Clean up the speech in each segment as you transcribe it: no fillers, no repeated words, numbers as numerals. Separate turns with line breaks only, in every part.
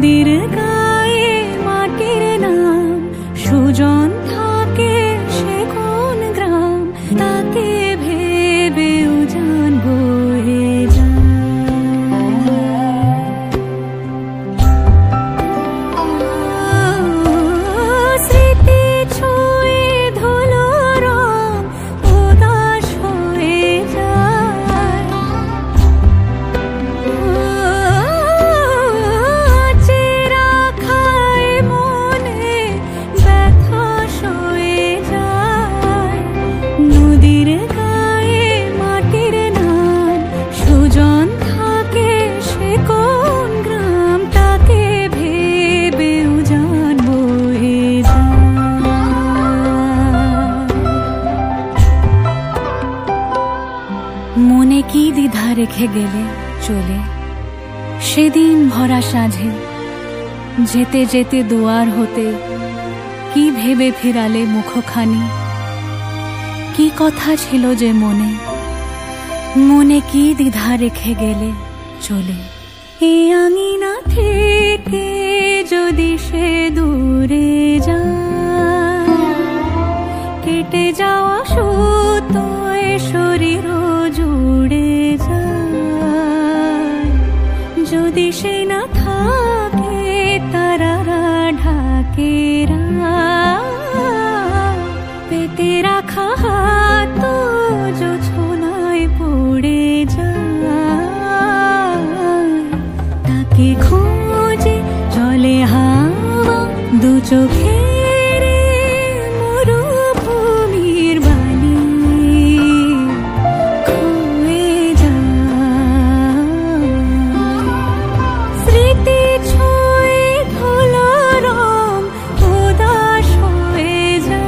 নদীর গায়ে মাটির নাম সুজন থাকে সে কোন গ্রাম তাকে ভেবে উজান বয়ে স্মৃতি ছুঁয়ে ধুলো রং উদাস হয়ে যায় চেরা খায় মনে ব্যথা সয়ে যায় নদীর গায়ে মাটির নাম সুজন থাকে সে কোন গ্রাম তাকে ভেবে উজান বয়ে মনে কি দ্বিধা রেখে গেলে চলে সেদিন ভরা সাঁঝে যেতে যেতে দুয়ার হতে কি ভেবে ফিরালে মুখখানি কি কথা ছিল যে মনে মনে কি দ্বিধা রেখে গেলে চলে এই আঙিনা থেকে যদি সে দূরে যায় কেটে যাওয়া সুতোয় শরীর জুড়ে যায় যদি সে না থাকে তারারা ঢাকে পেতে রাখা হাত জোছনায় পড়ে যায় তাকে খোঁজে চলে হাওয়া দু চোখের মরুভূমির বাণী খোয়ে যায় স্মৃতি ছুঁয়ে ধুলো রং উদাস হয়ে যায়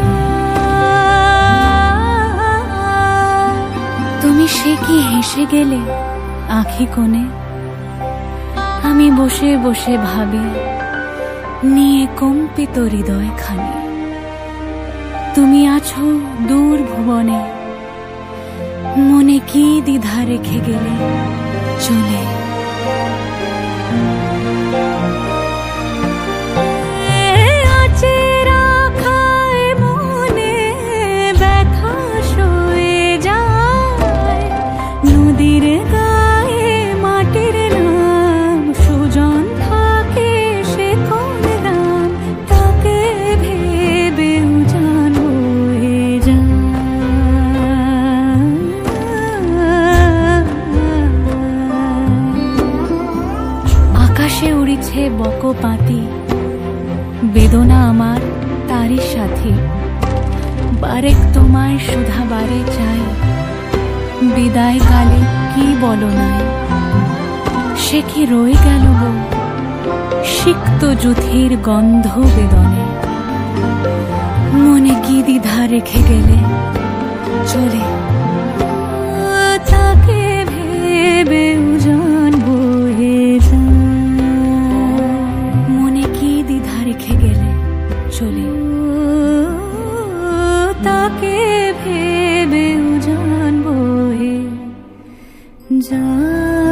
তুমি সে কি হেসে গেলে আঁখি কোণে আমি বসে বসে ভাবি নিয়ে কম্পিত হৃদয় খানি তুমি আছো দূর ভুবনে মনে কি দ্বিধা রেখে গেলে চলে চেরা খায় মনে ব্যথা সয়ে যায় নদীর গায়ে মাটির নাম সুজন থাকে সে কোন গ্রাম তাকে ভেবে উজান হয়ে আকাশে উড়িছে বকপাতি বেদনা আমার তারই সাথী বারেক তোমায় শুধাবারে চাই বিদায় কালে কি বলো নাই সে কি রয়ে গেল গো সিক্ত যুথির গন্ধ বেদনে মনে কি দ্বিধা রেখে গেলে চলে তাকে ভেবে উজান বয়ে যায় মনে কি দ্বিধা রেখে গেলে চলে তাকে ভেবে উজান বয়ে যায়